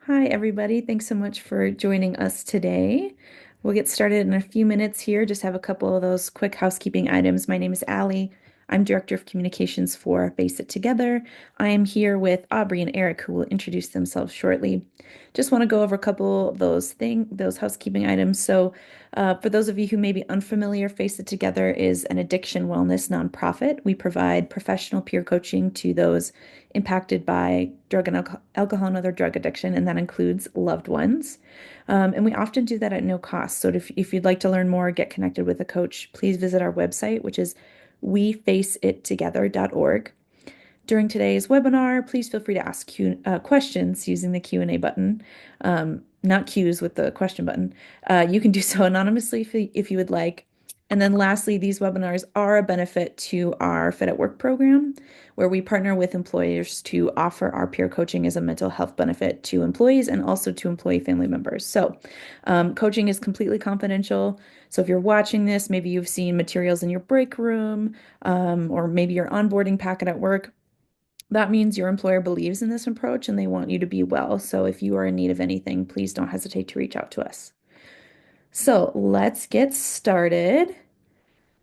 Hi, everybody. Thanks so much for joining us today. We'll get started in a few minutes here. Just have a couple of those quick housekeeping items. My name is Allie. I'm Director of Communications for Face It Together. I am here with Aubrey and Eric, who will introduce themselves shortly. Just want to go over a couple of those housekeeping items. For those of you who may be unfamiliar, Face It Together is an addiction wellness nonprofit. We provide professional peer coaching to those impacted by drug and alcohol and other drug addiction, and that includes loved ones. And we often do that at no cost. So if you'd like to learn more, get connected with a coach, please visit our website, which is wefaceittogether.org. During today's webinar, please feel free to ask questions using the Q&A button, not cues with the question button. You can do so anonymously if you would like. And then lastly, these webinars are a benefit to our Fit at Work program, where we partner with employers to offer our peer coaching as a mental health benefit to employees and also to employee family members. Coaching is completely confidential. So if you're watching this, maybe you've seen materials in your break room, or maybe your onboarding packet at work. That means your employer believes in this approach and they want you to be well. So if you are in need of anything, please don't hesitate to reach out to us. So let's get started.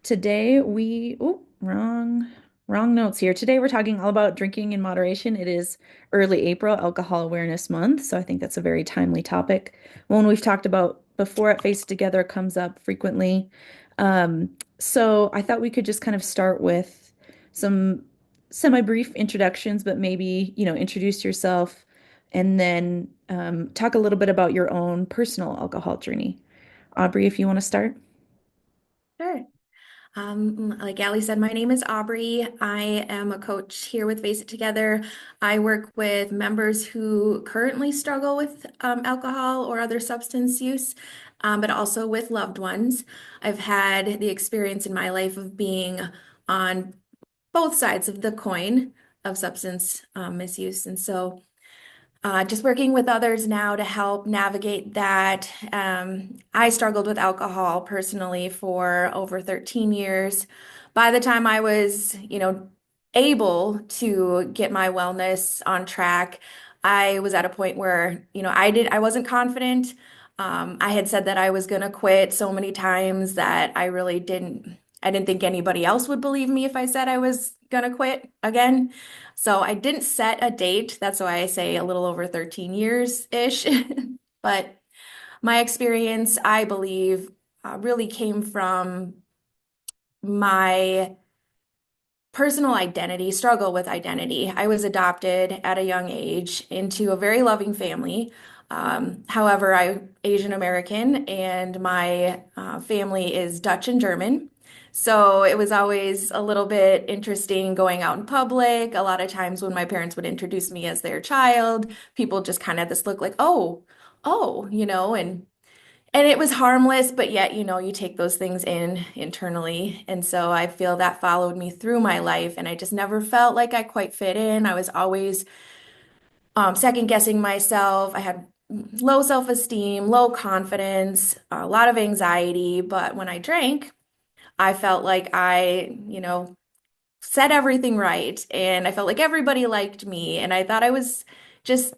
Today wrong notes here. Today we're talking all about drinking in moderation. It is early April, Alcohol Awareness Month, so I think that's a very timely topic. One we've talked about before at Face Together comes up frequently. So I thought we could just kind of start with some semi-brief introductions, but maybe, introduce yourself and then talk a little bit about your own personal alcohol journey. Aubrey, if you want to start. Sure. Like Allie said, my name is Aubrey. I am a coach here with Face It Together. I work with members who currently struggle with alcohol or other substance use, but also with loved ones. I've had the experience in my life of being on both sides of the coin of substance misuse. And so just working with others now to help navigate that. I struggled with alcohol personally for over 13 years. By the time I was, able to get my wellness on track, I was at a point where, I wasn't confident. I had said that I was going to quit so many times that I didn't think anybody else would believe me if I said I was going to quit again. So I didn't set a date. That's why I say a little over 13 years-ish. But my experience, I believe, really came from my personal identity, struggle with identity. I was adopted at a young age into a very loving family. However, I'm Asian American and my family is Dutch and German. So it was always a little bit interesting going out in public. A lot of times when my parents would introduce me as their child, people just kind of had this look like, oh, and it was harmless, but yet, you take those things in internally. And so I feel that followed me through my life. And I just never felt like I quite fit in. I was always second guessing myself. I had low self-esteem, low confidence, a lot of anxiety. But when I drank, I felt like I said everything right. And I felt like everybody liked me. And I thought just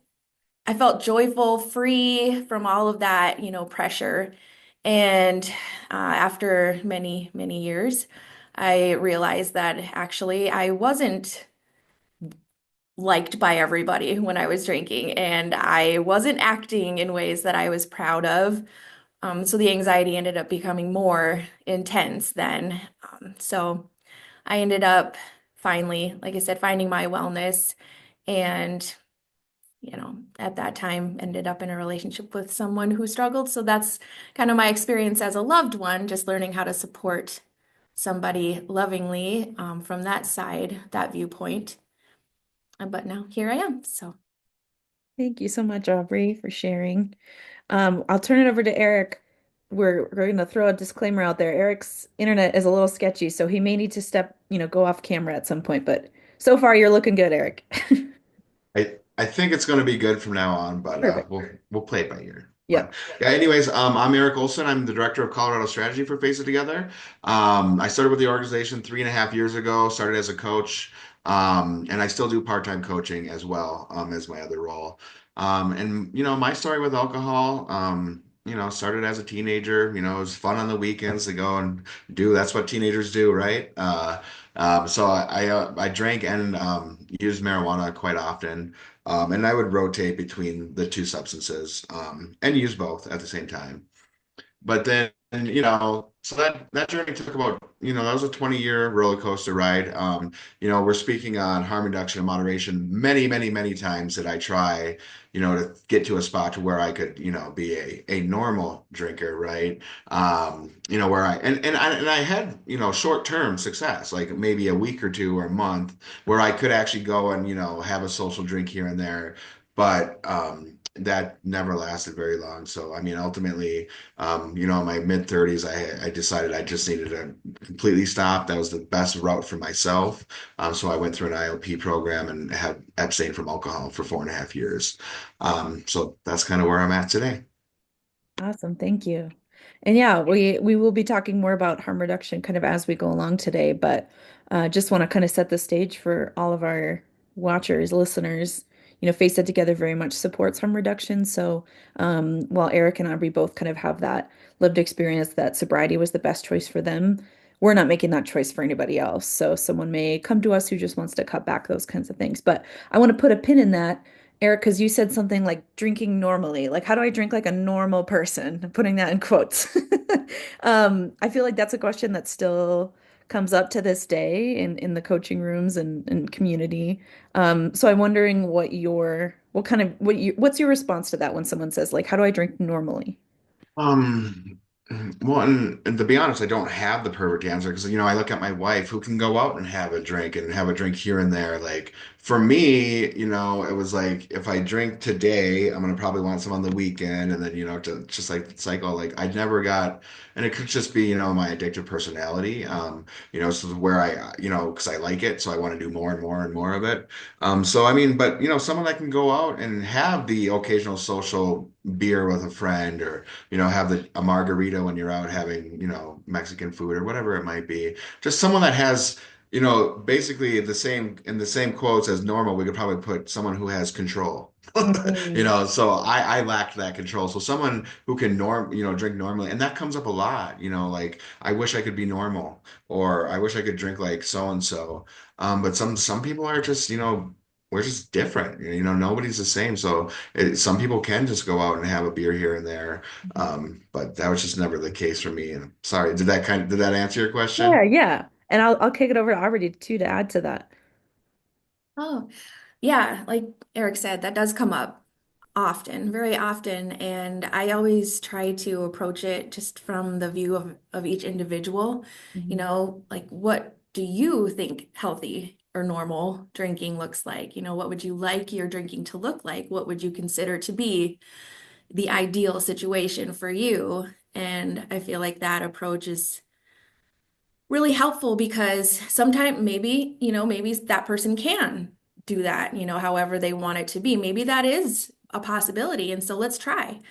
I felt joyful, free from all of that, pressure. And after many, many years, I realized that actually I wasn't liked by everybody when I was drinking, and I wasn't acting in ways that I was proud of. So the anxiety ended up becoming more intense then. So I ended up finally, like I said, finding my wellness and at that time ended up in a relationship with someone who struggled. So that's kind of my experience as a loved one, just learning how to support somebody lovingly from that side, that viewpoint. But now here I am. So, Thank you so much, Aubrey, for sharing. I'll turn it over to Eric. We're going to throw a disclaimer out there. Eric's internet is a little sketchy, so he may need to go off camera at some point, but so far you're looking good, Eric. I think it's going to be good from now on, but Perfect. we'll play it by ear. But Yep. yeah, anyways, I'm Eric Olson. I'm the director of Colorado Strategy for Face It Together. I started with the organization 3.5 years ago. Started as a coach. And I still do part-time coaching as well, as my other role. And my story with alcohol, started as a teenager. It was fun on the weekends to go and do. That's what teenagers do, right? So I drank and used marijuana quite often, and I would rotate between the two substances, and use both at the same time. But then, so that journey took about, that was a 20-year roller coaster ride. We're speaking on harm reduction and moderation. Many, many, many times that I try, to get to a spot to where I could, be a normal drinker, right? Where I had, short-term success, like maybe a week or two or a month, where I could actually go and, have a social drink here and there. But that never lasted very long. So, I mean, ultimately, in my mid 30s, I decided I just needed to completely stop. That was the best route for myself. So I went through an IOP program and have abstained from alcohol for 4.5 years. So that's kind of where I'm at today. Awesome, thank you. And yeah, we will be talking more about harm reduction kind of as we go along today, but just want to kind of set the stage for all of our watchers, listeners. Face It Together very much supports harm reduction. So while Eric and Aubrey both kind of have that lived experience that sobriety was the best choice for them, we're not making that choice for anybody else. So someone may come to us who just wants to cut back those kinds of things. But I want to put a pin in that Eric, because you said something like drinking normally. Like, how do I drink like a normal person? I'm putting that in quotes. I feel like that's a question that still comes up to this day in the coaching rooms and community. So I'm wondering what's your response to that when someone says like, how do I drink normally? Um, well, and to be honest, I don't have the perfect answer because, I look at my wife who can go out and have a drink here and there. Like for me, it was like if I drink today, I'm gonna probably want some on the weekend, and then, to just like cycle. Like I never got, and it could just be, my addictive personality. So where because I like it, so I want to do more and more and more of it. So I mean, but someone that can go out and have the occasional social beer with a friend, or have a margarita when you're out having, Mexican food or whatever it might be. Just someone that has, basically in the same quotes as normal, we could probably put someone who has control. Mhm. So I lacked that control. So someone who can drink normally, and that comes up a lot, like I wish I could be normal, or I wish I could drink like so and so. But some people are just, we're just different. Nobody's the same. So some people can just go out and have a beer here and there. But that was just never the case for me. And sorry, did that answer your Yeah, question? yeah. And I'll kick it over to Aubrey too to add to that. Oh, yeah, like Eric said, that does come up often, very often. And I always try to approach it just from the view of each individual. Mhm. Like what do you think healthy or normal drinking looks like? What would you like your drinking to look like? What would you consider to be the ideal situation for you? And I feel like that approach is really helpful because sometimes maybe that person can do that, however they want it to be. Maybe that is a possibility. And so let's try.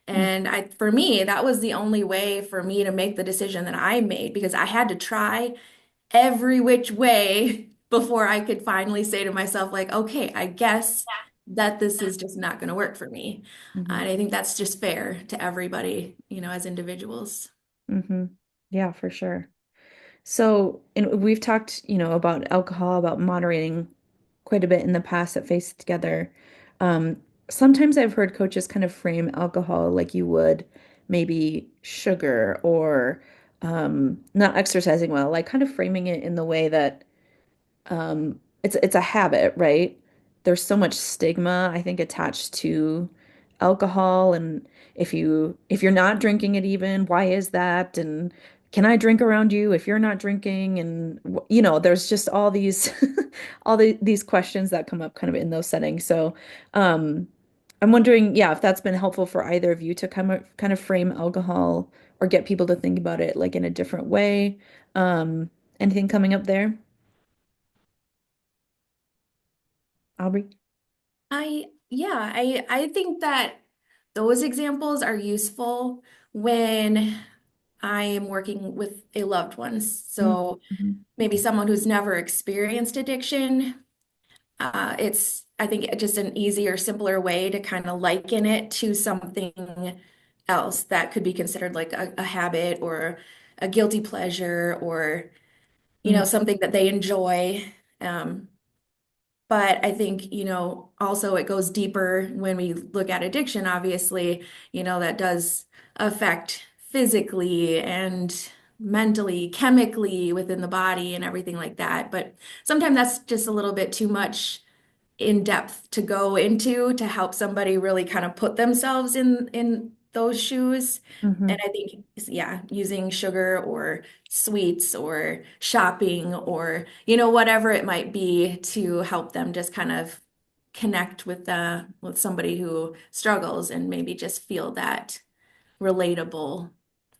And for me, that was the only way for me to make the decision that I made because I had to try every which way before I could finally say to myself, like, okay, I guess that this is just not going to work for me. Mhm. And I think that's just fair to everybody, as individuals. Mhm. Yeah, for sure. So, and we've talked, about alcohol, about moderating quite a bit in the past at Face It Together. Um, Sometimes I've heard coaches kind of frame alcohol like you would maybe sugar or not exercising well, like kind of framing it in the way that it's a habit, right? There's so much stigma, I think, attached to alcohol, and if you're not drinking it even, why is that? And can I drink around you if you're not drinking? And there's just all these these questions that come up kind of in those settings. So, um, I'm wondering, yeah, if that's been helpful for either of you to kind of frame alcohol or get people to think about it like in a different way. Um, Anything coming up there, Aubrey? Yeah, I think that those examples are useful when I am working with a loved one. So Mm-hmm. maybe someone who's never experienced addiction. It's, I think, just an easier, simpler way to kind of liken it to something else that could be considered like a habit or a guilty pleasure or, something that they enjoy. Um, but I think, also it goes deeper when we look at addiction, obviously, that does affect physically and mentally, chemically within the body and everything like that. But sometimes that's just a little bit too much in depth to go into to help somebody really kind of put themselves in those shoes. Mm-hmm. And I think, yeah, using sugar or sweets or shopping or, whatever it might be to help them just kind of connect with somebody who struggles and maybe just feel that relatable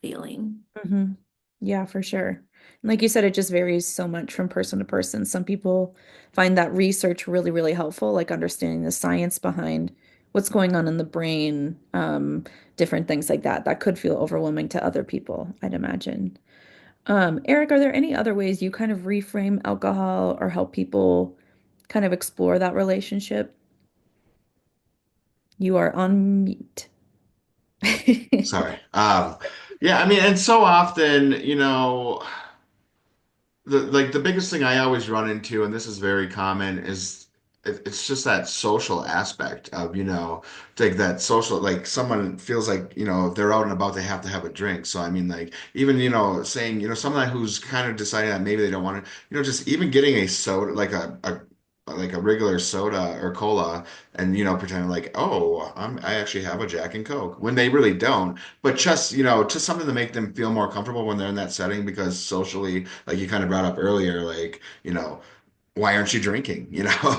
feeling. Mm-hmm. Yeah, for sure. And like you said, it just varies so much from person to person. Some people find that research really, really helpful, like understanding the science behind what's going on in the brain, different things like that. That could feel overwhelming to other people, I'd imagine. Eric, are there any other ways you kind of reframe alcohol or help people kind of explore that relationship? You are on mute. Sorry. Yeah, I mean, and so often, the biggest thing I always run into, and this is very common, is it's just that social aspect of, like that social, like someone feels like, if they're out and about, they have to have a drink. So I mean, like even, saying, someone who's kind of deciding that maybe they don't want to, just even getting a soda, like a regular soda or cola, and pretending like, oh, I actually have a Jack and Coke when they really don't, but just just something to make them feel more comfortable when they're in that setting, because socially, like you kind of brought up earlier, like, why aren't you drinking?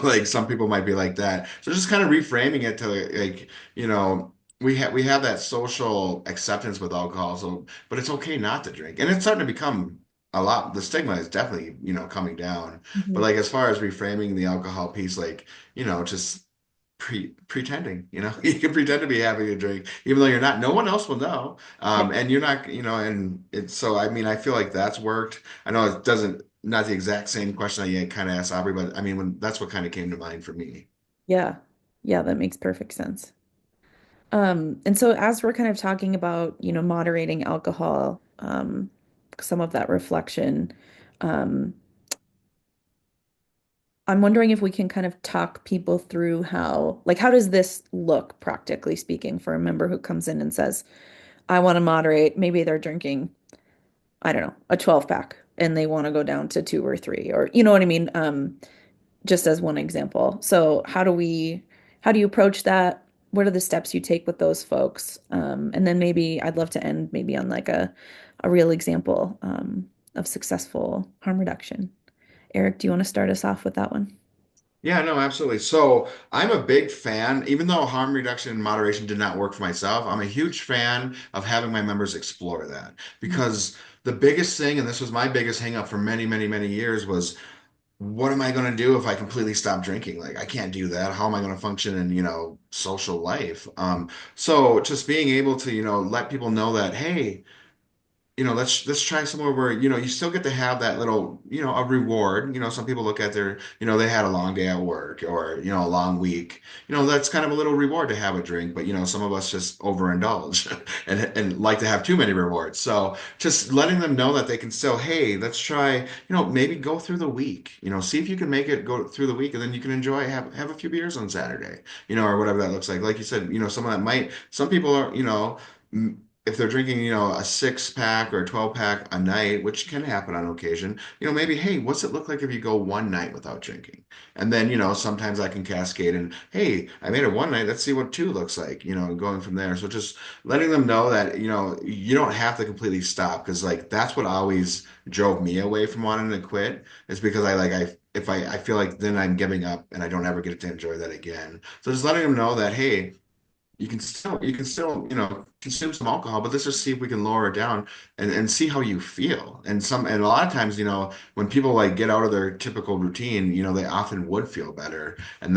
Like some people might be like that. So just kind of reframing it to like, we have that social acceptance with alcohol, so but it's okay not to drink. And it's starting to become a lot, the stigma is definitely, coming down. But Mhm. like as far as reframing the alcohol piece, like, just pretending, you can pretend to be having a drink, even though you're not, no one else will know. Yeah. And you're not, and it's so, I mean, I feel like that's worked. I know it doesn't, not the exact same question I kind of asked Aubrey, but I mean, when that's what kind of came to mind for me. Yeah. Yeah, that makes perfect sense. And so as we're kind of talking about, moderating alcohol, some of that reflection, um, I'm wondering if we can kind of talk people through how does this look practically speaking for a member who comes in and says, I want to moderate, maybe they're drinking, I don't know, a 12 pack and they want to go down to two or three, or you know what I mean? Just as one example. So how do you approach that? What are the steps you take with those folks? And then maybe I'd love to end maybe on like a real example of successful harm reduction. Eric, do you want to start us off with that one? Yeah, no, absolutely. So I'm a big fan, even though harm reduction and moderation did not work for myself, I'm a huge fan of having my members explore that, because the biggest thing, and this was my biggest hang up for many, many, many years, was what am I going to do if I completely stop drinking? Like, I can't do that. How am I going to function in, social life? So just being able to, let people know that, hey, let's try somewhere where, you still get to have that little, a reward. Some people look at their, they had a long day at work, or, a long week. That's kind of a little reward to have a drink, but, some of us just overindulge and like to have too many rewards. So just letting them know that they can still, hey, let's try, maybe go through the week, see if you can make it go through the week, and then you can enjoy, have a few beers on Saturday, or whatever that looks like. Like you said, some people are, if they're drinking, a six pack or a 12 pack a night, which can happen on occasion, maybe, hey, what's it look like if you go one night without drinking? And then, sometimes I can cascade and, hey, I made it one night. Let's see what two looks like, going from there. So just letting them know that, you don't have to completely stop, because like that's what always drove me away from wanting to quit, is because if I feel like then I'm giving up and I don't ever get to enjoy that again. So just letting them know that, hey, you can still consume some alcohol, but let's just see if we can lower it down and see how you feel. And a lot of times, when people like get out of their typical routine, they often would feel better, and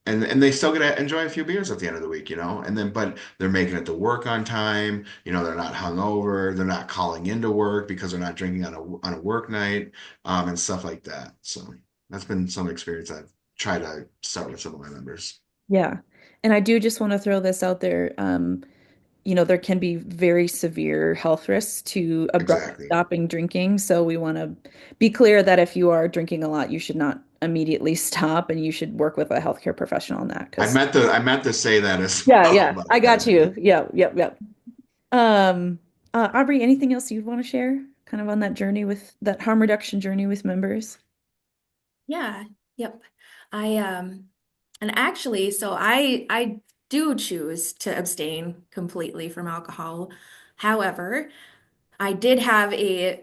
and they still get to enjoy a few beers at the end of the week, and then but they're making it to work on time, they're not hungover, they're not calling into work because they're not drinking on a work night, and stuff like that. So that's been some experience I've tried to start with some of my members. Yeah. And I do just want to throw this out there. There can be very severe health risks to abruptly Exactly. stopping drinking. So we want to be clear that if you are drinking a lot, you should not immediately stop and you should work with a healthcare professional on that. I Because, meant to I meant to say that as yeah, well, yeah, but I I got didn't. you. Yeah, yep, yep. Um, Aubrey, anything else you'd want to share kind of on that journey with that harm reduction journey with members? Yeah, yep. I and actually, so I do choose to abstain completely from alcohol. However, I did have a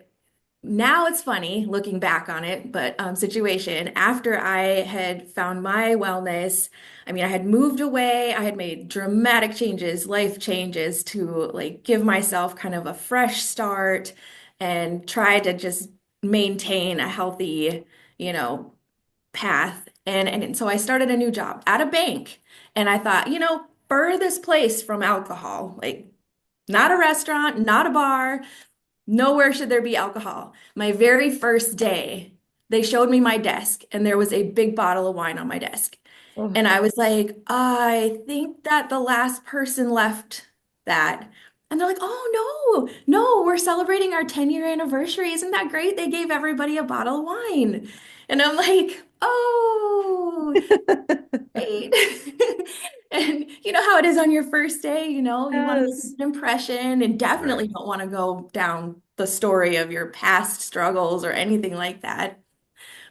now it's funny looking back on it, but situation after I had found my wellness. I mean, I had moved away, I had made dramatic changes, life changes to like give myself kind of a fresh start and try to just maintain a healthy, you know, path. And so I started a new job at a bank. And I thought, furthest place from alcohol, like not a restaurant, not a bar, nowhere should there be alcohol. My very first day, they showed me my desk and there was a big bottle of wine on my desk. Oh, And I was like, I think that the last person left that. And they're like, oh, no, no, we're celebrating our 10-year anniversary. Isn't that great? They gave everybody a bottle of wine. And I'm like, oh, great. And you know how it is on your first day, you want to make a yes. good impression and Right. definitely don't want to go down the story of your past struggles or anything like that.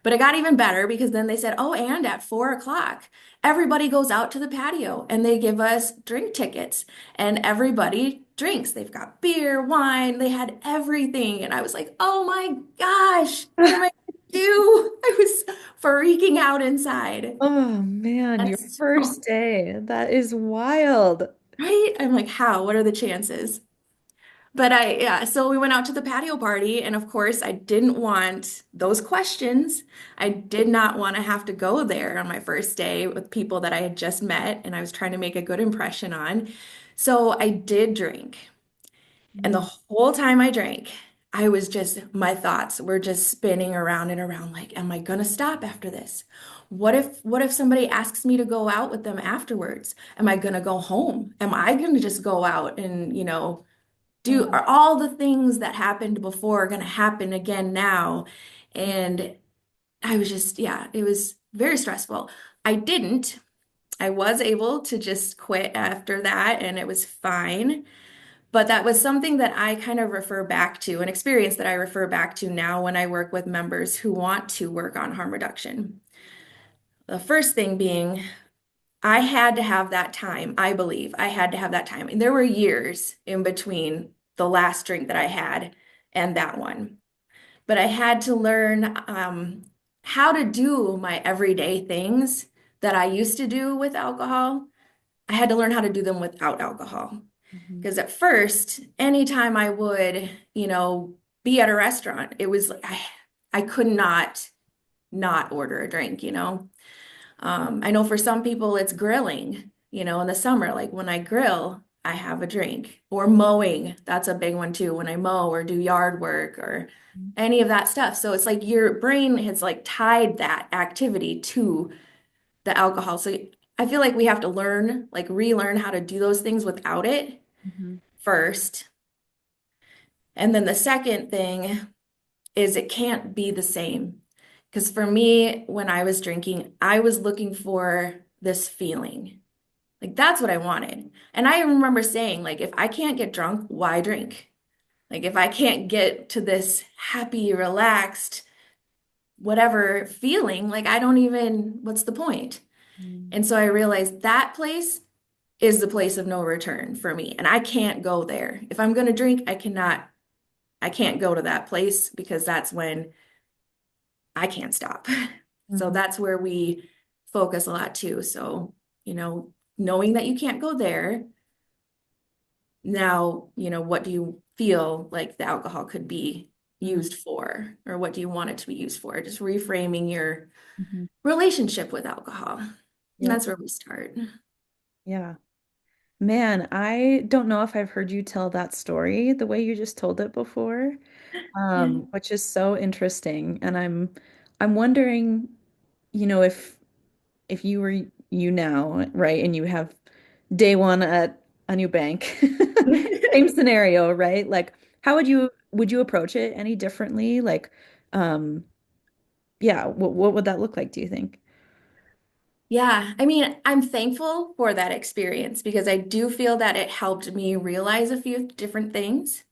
But it got even better because then they said, oh, and at 4 o'clock, everybody goes out to the patio and they give us drink tickets and everybody drinks. They've got beer, wine, they had everything. And I was like, oh my gosh, what am I going to do? I was freaking out inside. Oh man, And your first day. That is wild. right? I'm like, how? What are the chances? Yeah, so we went out to the patio party, and of course, I didn't want those questions. I did not want to have to go there on my first day with people that I had just met and I was trying to make a good impression on. So I did drink. And the Mm, whole time I drank, my thoughts were just spinning around and around like, am I gonna stop after this? What if somebody asks me to go out with them afterwards? Am I gonna go home? Am I gonna just go out and, oh, are all the things that happened before going to happen again now? And I was just, yeah, it was very stressful. I didn't. I was able to just quit after that and it was fine. But that was something that I kind of refer back to, an experience that I refer back to now when I work with members who want to work on harm reduction. The first thing being, I had to have that time. I believe I had to have that time. And there were years in between the last drink that I had and that one. But I had to learn how to do my everyday things that I used to do with alcohol. I had to learn how to do them without alcohol. mhm, Because at first, anytime I would, be at a restaurant, it was like I could not order a drink. I know for some people it's grilling, in the summer. Like when I grill, I have a drink. Or mowing, that's a big one too. When I mow or do yard work or any of that stuff. So it's like your brain has like tied that activity to the alcohol. So I feel like we have to learn, like relearn how to do those things without it mhm, first. And then the second thing is it can't be the same. Because for me, when I was drinking, I was looking for this feeling. Like that's what I wanted. And I remember saying, like, if I can't get drunk, why drink? Like if I can't get to this happy, relaxed, whatever feeling, like I don't even, what's the point? mhm, And so I realized that place is the place of no return for me. And I can't go there. If I'm going to drink, I can't go to that place because that's when I can't stop. So mhm, that's where we focus a lot too. So, knowing that you can't go there, now, what do you feel like the alcohol could be mhm, used for? Or what do you want it to be used for? Just reframing your mhm. relationship with alcohol. And Yep. that's where we start. Yeah. Man, I don't know if I've heard you tell that story the way you just told it before, Yeah. which is so interesting. And I'm wondering, if you were you now, right, and you have day one at a new bank, same scenario, right? Like, how would you approach it any differently? Like, um, yeah, what would that look like, do you think? Yeah, I mean, I'm thankful for that experience because I do feel that it helped me realize a few different things.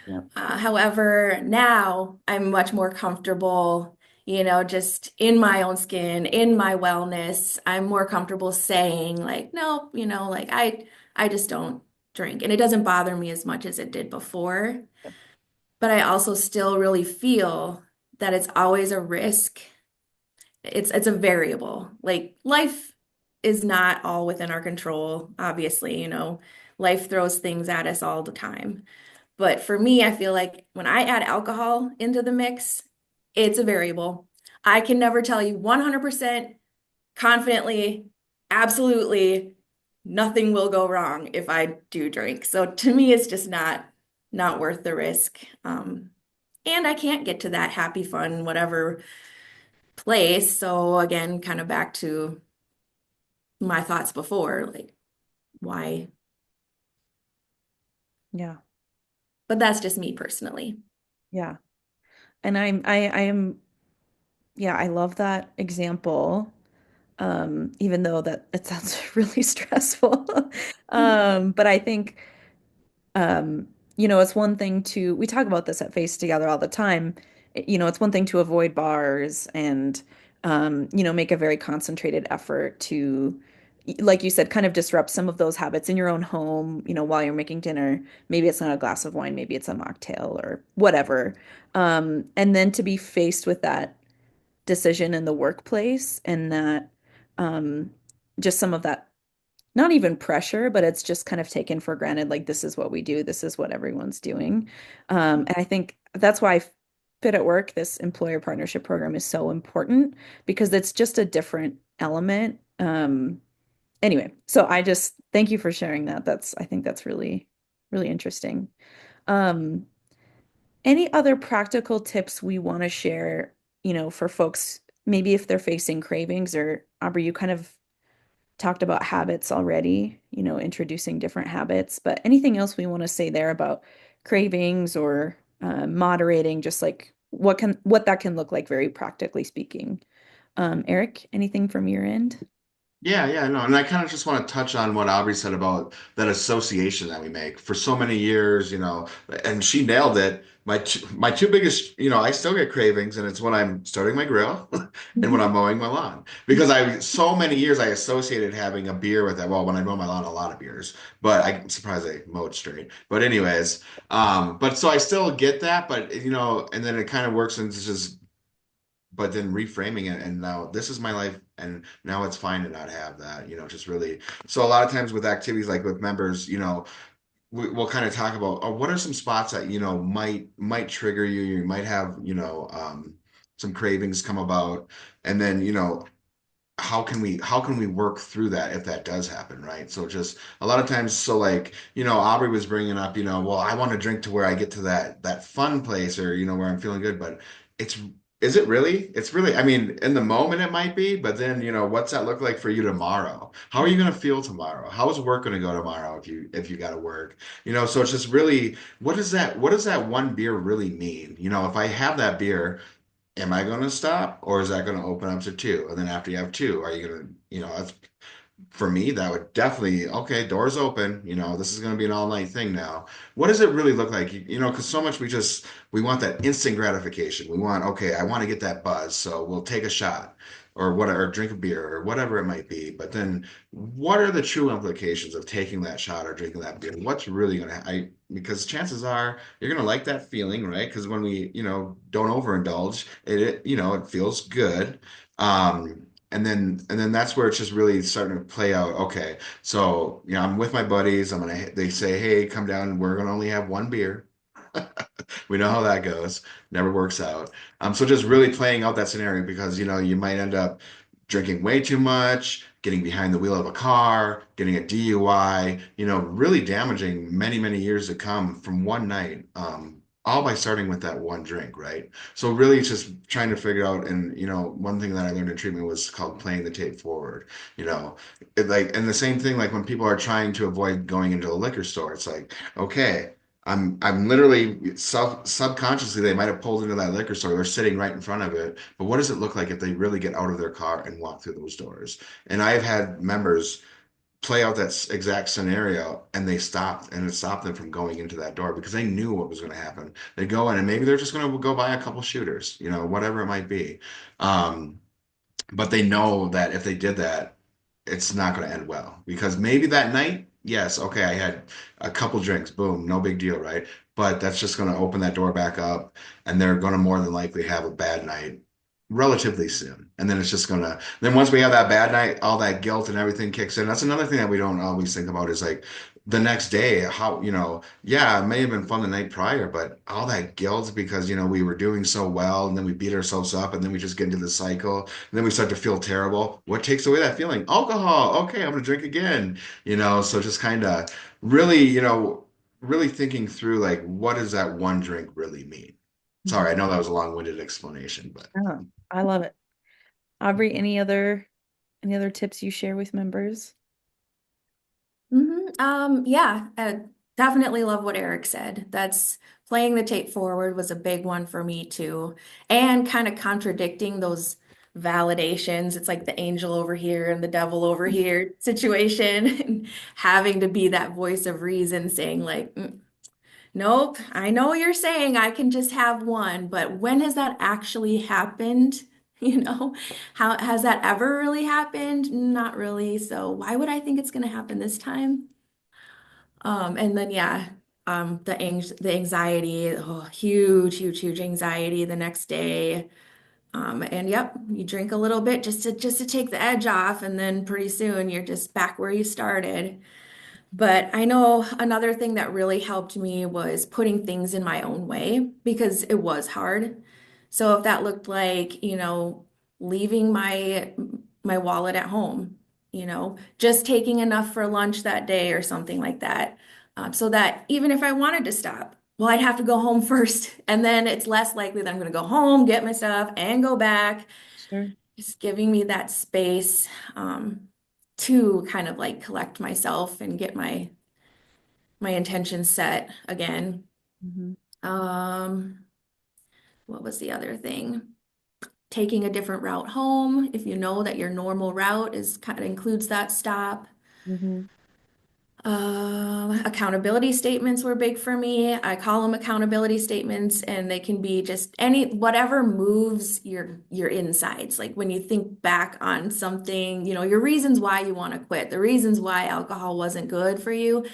Yeah. However, now I'm much more comfortable, just in my own skin, in my wellness. I'm more comfortable saying like, no, like I just don't drink. And it doesn't bother me as much as it did before. But I also still really feel that it's always a risk. It's a variable. Like life is not all within our control, obviously, Life throws things at us all the time. But for me, I feel like when I add alcohol into the mix, it's a variable. I can never tell you 100% confidently, absolutely, nothing will go wrong if I do drink. So to me, it's just not worth the risk. And I can't get to that happy, fun, whatever place. So again, kind of back to my thoughts before, like why? Yeah. But that's just me personally. Yeah. And I am, yeah, I love that example. Even though that it sounds really stressful. But I think um, it's one thing to, we talk about this at Face Together all the time. It's one thing to avoid bars and, make a very concentrated effort to, like you said, kind of disrupt some of those habits in your own home, while you're making dinner. Maybe it's not a glass of wine, maybe it's a mocktail or whatever. And then to be faced with that decision in the workplace and that, um, just some of that not even pressure, but it's just kind of taken for granted, like this is what we do, this is what everyone's doing. And I think that's why Fit at Work, this employer partnership program, is so important because it's just a different element. Anyway, so I just thank you for sharing that. I think that's really, really interesting. Um, any other practical tips we want to share, for folks, maybe if they're facing cravings or Aubrey, you kind of talked about habits already, introducing different habits, but anything else we want to say there about cravings or moderating, just like what that can look like very practically speaking. Eric, anything from your end? Yeah, yeah, no, and I kind of just want to touch on what Aubrey said about that association that we make for so many years, and she nailed it. My two biggest, I still get cravings, and it's when I'm starting my grill and when I'm mowing my lawn. Because so many years I associated having a beer with that. Well, when I mow my lawn, a lot of beers, but I'm surprised I mowed straight. But anyways, but so I still get that, but and then it kind of works into just but then reframing it and now this is my life and now it's fine to not have that just really so a lot of times with activities like with members we'll kind of talk about what are some spots that might trigger you might have some cravings come about and then how can we work through that if that does happen, right? So just a lot of times, so like Aubrey was bringing up, well, I want to drink to where I get to that fun place or where I'm feeling good, but it's is it really? It's really, I mean, in the moment it might be, but then what's that look like for you tomorrow? How are you going to feel tomorrow? How is work going to go tomorrow if you got to work? So it's just really what does that one beer really mean? If I have that beer, am I going to stop or is that going to open up to two? And then after you have two, are you going to, for me, that would definitely, okay, doors open, this is going to be an all night thing now. What does it really look like? Because so much we want that instant gratification. We want, okay, I want to get that buzz. So we'll take a shot or what, or drink a beer or whatever it might be. But then what are the true implications of taking that shot or drinking that beer? What's really going to, because chances are you're going to like that feeling, right? Because when we, don't overindulge, it feels good. And then that's where it's just really starting to play out. Okay, so I'm with my buddies. They say, hey, come down. We're gonna only have one beer. We know how that goes. Never works out. So just really playing out that scenario because you might end up drinking way too much, getting behind the wheel of a car, getting a DUI, really damaging many, many years to come from one night. All by starting with that one drink, right? So really it's just trying to figure out, and one thing that I learned in treatment was called playing the tape forward. You know, and the same thing, like when people are trying to avoid going into a liquor store, it's like, okay, I'm literally subconsciously they might have pulled into that liquor store. They're sitting right in front of it. But what does it look like if they really get out of their car and walk through those doors? And I've had members play out that exact scenario and they stopped, and it stopped them from going into that door because they knew what was going to happen. They go in and maybe they're just going to go buy a couple shooters, whatever it might be. Um, but they know that if they did that, it's not going to end well because maybe that night, yes, okay, I had a couple drinks, boom, no big deal, right? But that's just going to open that door back up, and they're going to more than likely have a bad night relatively soon. And then it's just going to, then once we have that bad night, all that guilt and everything kicks in. That's another thing that we don't always think about is like the next day, how, yeah, it may have been fun the night prior, but all that guilt because, we were doing so well and then we beat ourselves up and then we just get into the cycle and then we start to feel terrible. What takes away that feeling? Alcohol. Okay, I'm gonna drink again. So just kind of really, really thinking through like what does that one drink really mean? Sorry, I Mhm. know that was a long-winded explanation, but Oh, I love it. Aubrey, any other tips you share with members? Yeah, definitely love what Eric said. That's playing the tape forward was a big one for me too. And kind of contradicting those validations. It's like the angel over here and the devil over here situation, and having to be that voice of reason saying, like, nope, I know you're saying I can just have one, but when has that actually happened? You know, how has that ever really happened? Not really. So why would I think it's going to happen this time? And then yeah, the anxiety, oh, huge, huge, huge anxiety the next day. And yep, you drink a little bit just to take the edge off, and then pretty soon you're just back where you started. But I know another thing that really helped me was putting things in my own way because it was hard. So if that looked like, leaving my wallet at home, just taking enough for lunch that day or something like that. So that even if I wanted to stop, well, I'd have to go home first. And then it's less likely that I'm going to go home, get my stuff, and go back. Sure. Just giving me that space to kind of like collect myself and get my intentions set again. Hmm. Um, what was the other thing? Taking a different route home. If you know that your normal route is kind of includes that stop. Hmm. Accountability statements were big for me. I call them accountability statements, and they can be just whatever moves your insides. Like when you think back on something, your reasons why you want to quit, the reasons why alcohol wasn't good for you,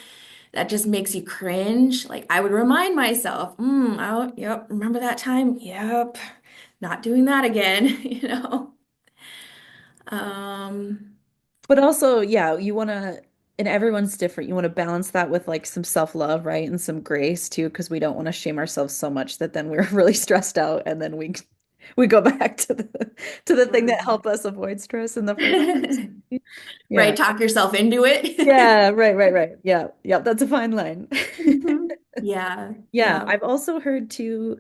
that just makes you cringe. Like I would remind myself, oh, yep, remember that time? Yep, not doing that again, you know. Um, But also, yeah, you want to, and everyone's different. You want to balance that with like some self-love, right? And some grace too, because we don't want to shame ourselves so much that then we're really stressed out and then we go back to the thing that helped us avoid stress in the first place. Yeah. right, talk yourself into it. Yeah, right. Yeah. Yeah, that's a fine line. Mhm. Yeah, Yeah, yeah. I've also heard too,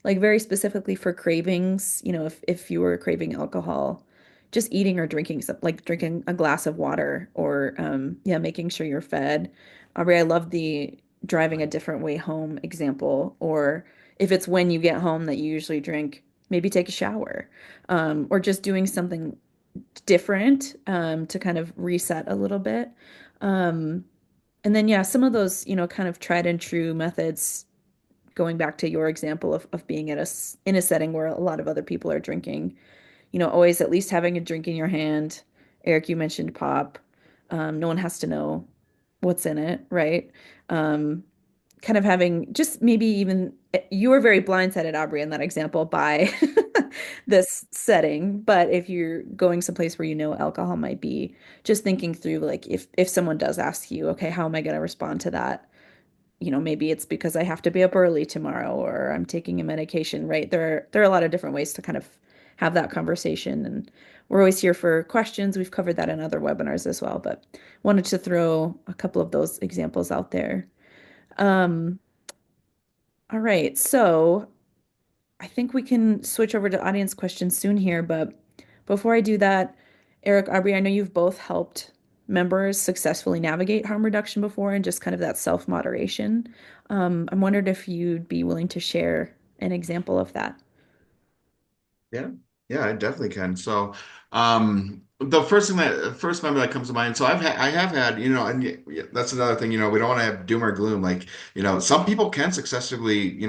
like very specifically for cravings, if you were craving alcohol, just eating or drinking some, like drinking a glass of water or yeah, making sure you're fed. Aubrey, I love the driving a different way home example, or if it's when you get home that you usually drink, maybe take a shower, or just doing something different, to kind of reset a little bit. Um, and then, yeah, some of those, kind of tried and true methods, going back to your example of being in a setting where a lot of other people are drinking, always at least having a drink in your hand. Eric, you mentioned pop. No one has to know what's in it, right? Um, Kind of having just maybe even you were very blindsided, Aubrey, in that example by this setting. But if you're going someplace where alcohol might be, just thinking through like if someone does ask you, okay, how am I going to respond to that? Maybe it's because I have to be up early tomorrow or I'm taking a medication, right? There are a lot of different ways to kind of have that conversation. And we're always here for questions. We've covered that in other webinars as well, but wanted to throw a couple of those examples out there. Um, all right, so I think we can switch over to audience questions soon here, but before I do that, Eric, Aubrey, I know you've both helped members successfully navigate harm reduction before and just kind of that self-moderation. I'm wondering if you'd be willing to share an example of that. Yeah, yeah, I definitely can. So, the first member that comes to mind. So I have had, and that's another thing. We don't want to have doom or gloom. Like, some people can successfully,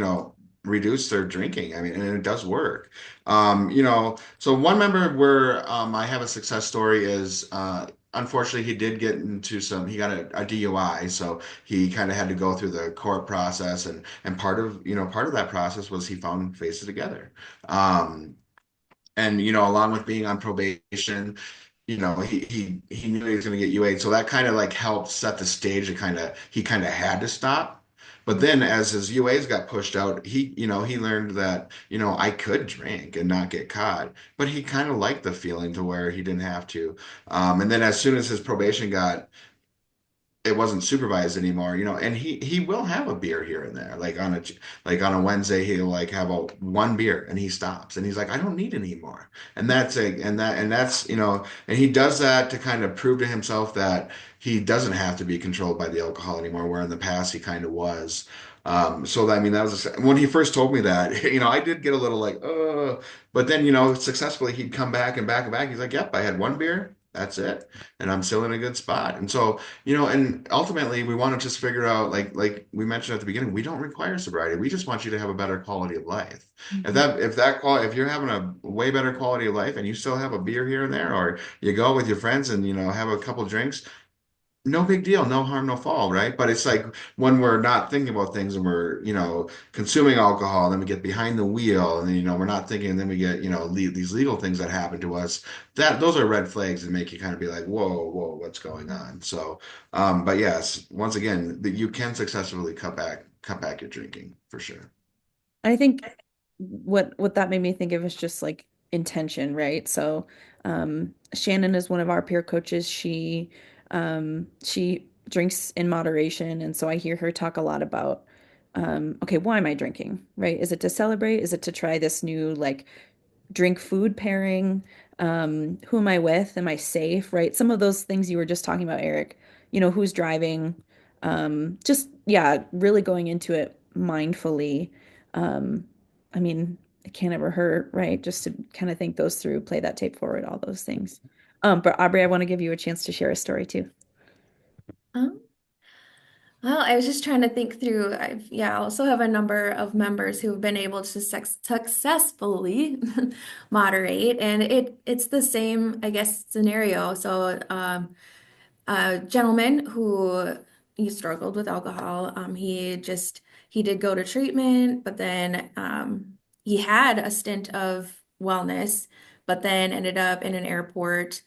reduce their drinking. I mean, and it does work. So one member where I have a success story is, unfortunately, he did get into he got a DUI, so he kind of had to go through the court process, and part of that process was he found Faces Together. Um, and along with being on probation, he knew he was going to get UA, so that kind of like helped set the stage. He kind of had to stop. But then as his UAs got pushed out, he learned that I could drink and not get caught, but he kind of liked the feeling to where he didn't have to. And then as soon as his probation got it wasn't supervised anymore, and he will have a beer here and there. Like on a Wednesday, he'll like have a one beer and he stops and he's like, I don't need any more. And he does that to kind of prove to himself that he doesn't have to be controlled by the alcohol anymore, where in the past he kind of was. So I mean, when he first told me that, I did get a little like, but then, successfully he'd come back and back and back. He's like, yep, I had one beer. That's it. And I'm still in a good spot. And so, and ultimately we want to just figure out, like we mentioned at the beginning, we don't require sobriety. We just want you to have a better quality of life. Mhm. If you're having a way better quality of life and you still have a beer here and there, or you go with your friends and have a couple drinks, no big deal, no harm, no foul, right? But it's like when we're not thinking about things and we're, consuming alcohol, and then we get behind the wheel, and then, we're not thinking, and then we get, these legal things that happen to us. That those are red flags that make you kind of be like, whoa, whoa, what's going on? So, but yes, once again, that you can successfully cut back your drinking for sure. I think what that made me think of is just like intention, right? So Shannon is one of our peer coaches. She drinks in moderation, and so I hear her talk a lot about okay, why am I drinking, right? Is it to celebrate? Is it to try this new like drink food pairing? Who am I with? Am I safe? Right? Some of those things you were just talking about, Eric. Who's driving? Just yeah, really going into it mindfully. Um, I mean, it can't ever hurt, right? Just to kind of think those through, play that tape forward, all those things. But Aubrey, I want to give you a chance to share a story too. Um, Well, I was just trying to think through. I also have a number of members who have been able to successfully moderate, and it's the same, I guess, scenario. So, a gentleman who he struggled with alcohol. He did go to treatment, but then he had a stint of wellness, but then ended up in an airport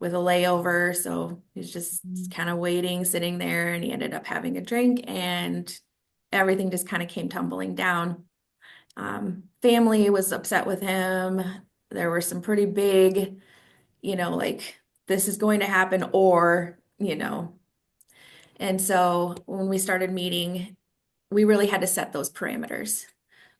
with a layover. So he was just kind of waiting, sitting there, and he ended up having a drink, and everything just kind of came tumbling down. Family was upset with him. There were some pretty big, like this is going to happen, or. And so when we started meeting, we really had to set those parameters.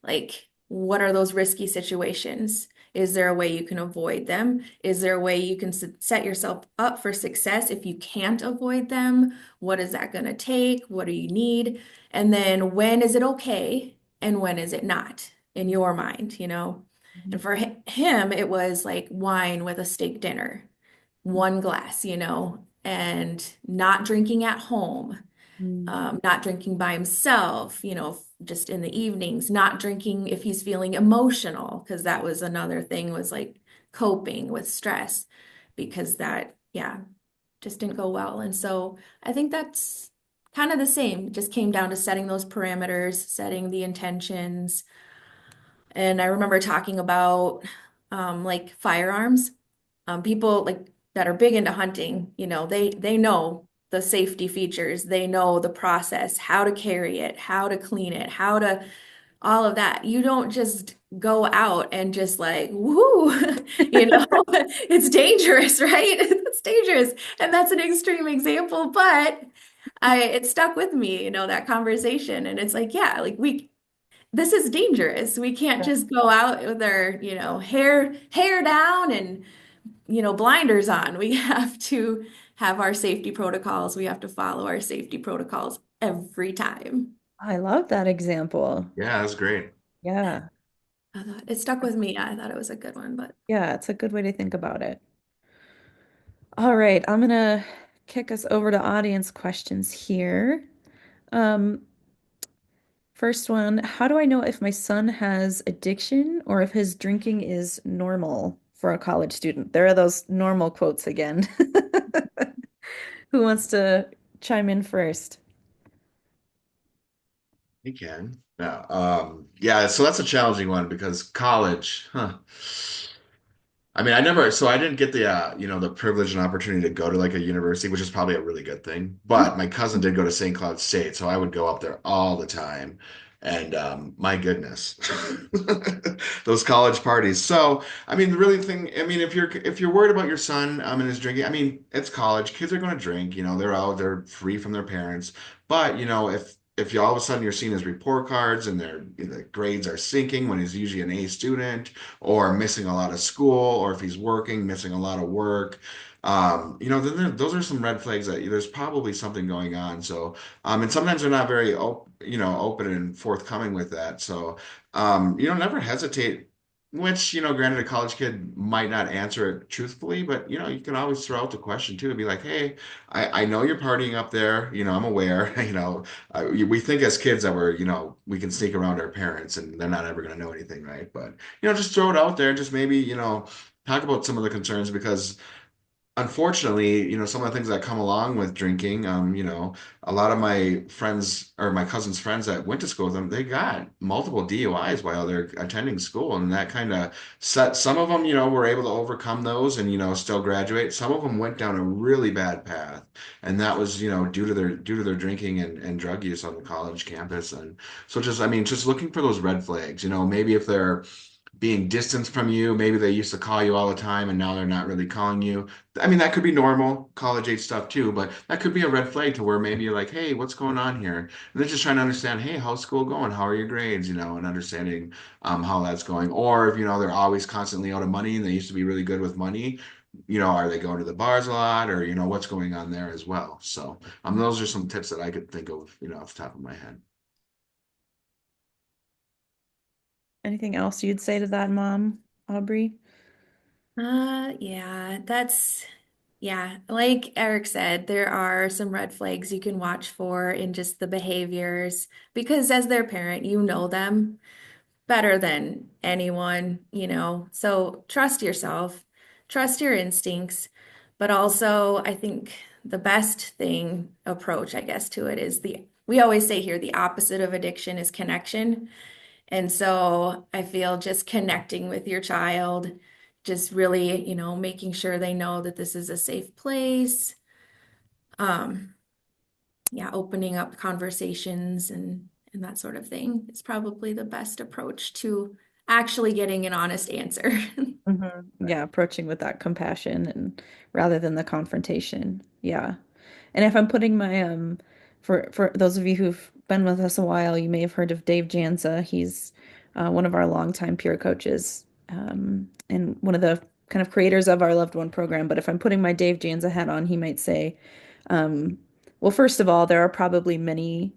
Like, what are those risky situations? Is there a way you can avoid them? Is there a way you can set yourself up for success if you can't avoid them? What is that going to take? What do you need? And then when is it okay and when is it not in your mind? And for him, it was like wine with a steak dinner, one glass, and not drinking at home, Mm. not drinking by himself, just in the evenings, not drinking if he's feeling emotional, because that was another thing, was like coping with stress, because that, yeah, just didn't go well. And so I think that's kind of the same. It just came down to setting those parameters, setting the intentions. And I remember talking about like firearms. People like that are big into hunting, they know the safety features, they know the process, how to carry it, how to clean it, how to all of that. You don't just go out and just like, woo, you know, it's dangerous, right? It's dangerous. And that's an extreme example, but it stuck with me, that conversation. And it's like, yeah, like this is dangerous. We can't just go out with our, hair down and, blinders on. We have to have our safety protocols. We have to follow our safety protocols every time. I love that example. Yeah, that's great. Yeah. It stuck with me. I thought it was a good one, but Yeah, it's a good way to think about it. All right, I'm gonna kick us over to audience questions here. Um, First one, how do I know if my son has addiction or if his drinking is normal for a college student? There are those normal quotes again. Who wants to chime in first? You can. Yeah. Yeah, so that's a challenging one because college, huh. I mean, I didn't get the, the privilege and opportunity to go to like a university, which is probably a really good thing. But my cousin did go to St. Cloud State, so I would go up there all the time. And my goodness, those college parties. So, I mean, the really thing, I mean, if you're worried about your son and his drinking, I mean, it's college. Kids are going to drink. They're out, they're free from their parents. But if you all of a sudden you're seeing his report cards and the grades are sinking when he's usually an A student or missing a lot of school, or if he's working, missing a lot of work. Then those are some red flags that there's probably something going on. So, and sometimes they're not very, open and forthcoming with that. So, never hesitate. Which, granted, a college kid might not answer it truthfully, but you can always throw out the question too and be like, "Hey, I know you're partying up there. I'm aware. We think as kids that we can sneak around our parents and they're not ever going to know anything, right? But just throw it out there. Just maybe, talk about some of the concerns because unfortunately, some of the things that come along with drinking, a lot of my friends or my cousin's friends that went to school with them, they got multiple DUIs while they're attending school. And that kind of set some of them, were able to overcome those and, still graduate. Some of them went down a really bad path. And that was, due to their drinking and drug use on the college campus. And so just, I mean, just looking for those red flags, maybe if they're being distanced from you. Maybe they used to call you all the time and now they're not really calling you. I mean, that could be normal college age stuff too, but that could be a red flag to where maybe you're like, hey, what's going on here? And they're just trying to understand, hey, how's school going? How are your grades? And understanding how that's going. Or if, they're always constantly out of money and they used to be really good with money. Are they going to the bars a lot or, what's going on there as well? So those are some tips that I could think of, off the top of my head. Anything else you'd say to that, Mom, Aubrey? yeah, yeah, like Eric said, there are some red flags you can watch for in just the behaviors because as their parent, you know them better than anyone, So trust yourself, trust your instincts, but also I think the best thing approach, I guess, to it is we always say here, the opposite of addiction is connection. And so I feel just connecting with your child, just really, making sure they know that this is a safe place. Um, yeah, opening up conversations and that sort of thing is probably the best approach to actually getting an honest answer. Yeah, approaching with that compassion and rather than the confrontation. Yeah. And if I'm putting my for those of you who've been with us a while, you may have heard of Dave Janza. He's one of our longtime peer coaches and one of the kind of creators of our loved one program. But if I'm putting my Dave Janza hat on, he might say, um, well, first of all, there are probably many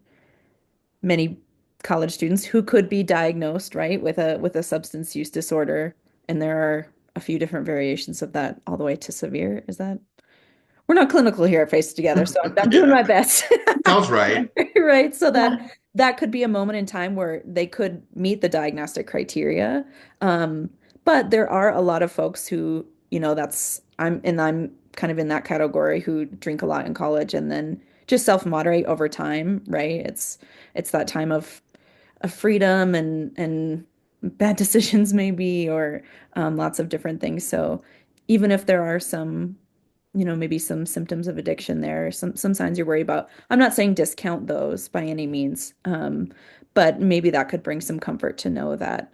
college students who could be diagnosed, right, with a substance use disorder, and there are a few different variations of that all the way to severe. Is that we're not clinical here at Face Together, so I'm doing Yeah, my best. sounds right. Right. So that Yeah. that could be a moment in time where they could meet the diagnostic criteria. Um, but there are a lot of folks who, I'm kind of in that category who drink a lot in college and then just self-moderate over time, right? It's that time of freedom and bad decisions maybe or lots of different things. So even if there are some maybe some symptoms of addiction there, some signs you're worried about. I'm not saying discount those by any means, but maybe that could bring some comfort to know that,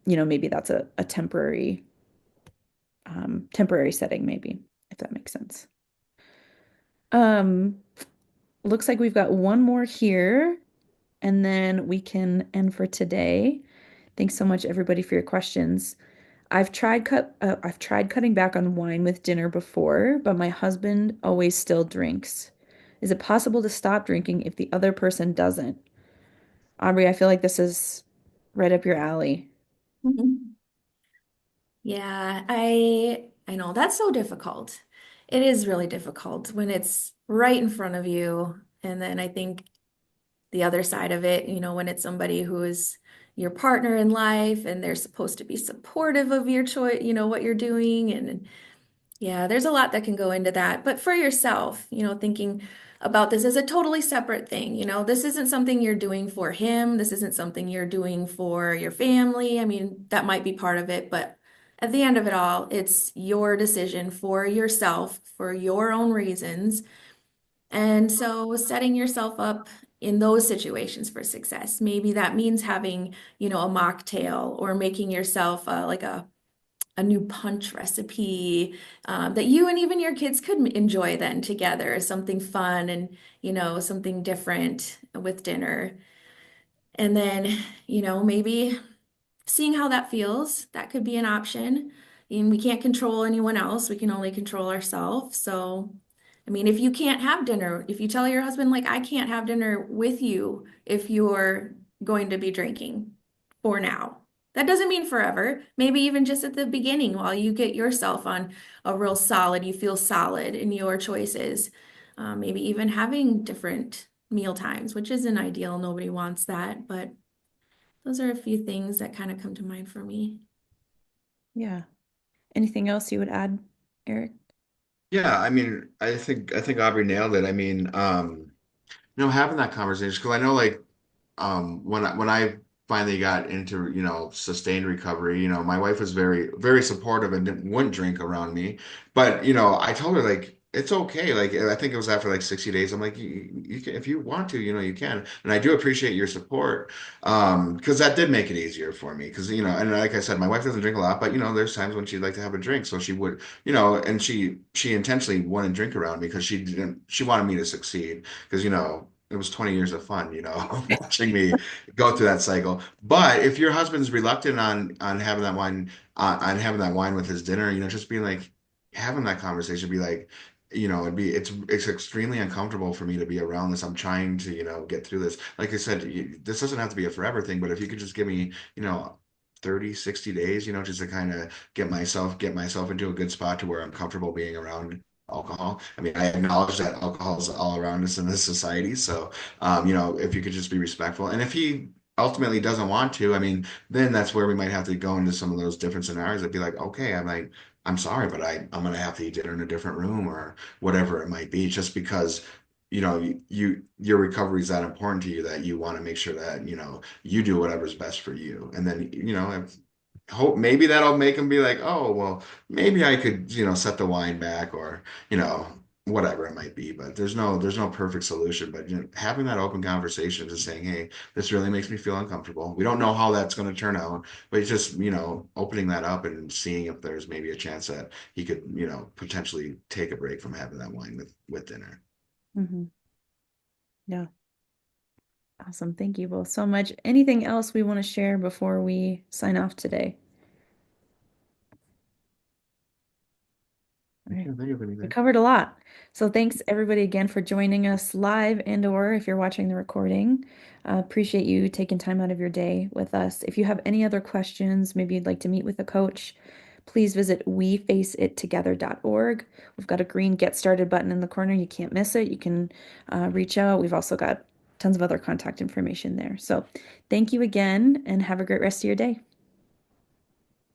maybe that's a temporary setting, maybe, if that makes sense. Um, Looks like we've got one more here, and then we can end for today. Thanks so much, everybody, for your questions. I've tried cutting back on wine with dinner before, but my husband always still drinks. Is it possible to stop drinking if the other person doesn't? Aubrey, I feel like this is right up your alley. Mhm. Yeah, I know that's so difficult. It is really difficult when it's right in front of you. And then I think the other side of it, when it's somebody who is your partner in life and they're supposed to be supportive of your choice, what you're doing. And yeah, there's a lot that can go into that. But for yourself, thinking about this as a totally separate thing, this isn't something you're doing for him. This isn't something you're doing for your family. I mean, that might be part of it, but at the end of it all, it's your decision for yourself, for your own reasons. And so setting yourself up in those situations for success, maybe that means having, a mocktail or making yourself like a new punch recipe that you and even your kids could enjoy then together, something fun and, something different with dinner. And then, maybe seeing how that feels, that could be an option. And we can't control anyone else, we can only control ourselves. So, I mean, if you can't have dinner, if you tell your husband, like, I can't have dinner with you if you're going to be drinking for now. That doesn't mean forever. Maybe even just at the beginning while you get yourself on a real solid, you feel solid in your choices. Maybe even having different meal times, which isn't ideal. Nobody wants that, but those are a few things that kind of come to mind for me. Yeah. Anything else you would add, Eric? Yeah, I mean, I think Aubrey nailed it. I mean, having that conversation because I know like when I finally got into sustained recovery, my wife was very very supportive and wouldn't drink around me, but I told her like it's okay. Like I think it was after like 60 days. I'm like you can, if you want to, you can, and I do appreciate your support because that did make it easier for me because and like I said, my wife doesn't drink a lot, but there's times when she'd like to have a drink, so she would and she intentionally wouldn't drink around me because she wanted me to succeed because it was 20 years of fun, watching me go through that cycle. But if your husband's reluctant on having that wine, on having that wine with his dinner, just being like having that conversation, be like, it's extremely uncomfortable for me to be around this. I'm trying to, get through this. Like I said, this doesn't have to be a forever thing, but if you could just give me, 30, 60 days, just to kind of get myself into a good spot to where I'm comfortable being around alcohol. I mean, I acknowledge that alcohol is all around us in this society. So, if you could just be respectful, and if he ultimately doesn't want to, I mean, then that's where we might have to go into some of those different scenarios. I'd be like, okay, I'm sorry, but I'm gonna have to eat dinner in a different room or whatever it might be, just because. Your recovery is that important to you that you want to make sure that you do whatever's best for you, and then if hope maybe that'll make him be like, oh, well, maybe I could, set the wine back or, whatever it might be. But there's no perfect solution. But having that open conversation, just saying, hey, this really makes me feel uncomfortable. We don't know how that's going to turn out, but it's just, opening that up and seeing if there's maybe a chance that he could, potentially take a break from having that wine with dinner. Hmm. Yeah. Awesome. Thank you both so much. Anything else we want to share before we sign off today? I All right. can't think of We anything. covered a lot. So thanks everybody again for joining us live and or if you're watching the recording. Appreciate you taking time out of your day with us. If you have any other questions, maybe you'd like to meet with a coach, please visit wefaceit together.org. We've got a green Get Started button in the corner. You can't miss it. You can reach out. We've also got tons of other contact information there. So thank you again and have a great rest of your day.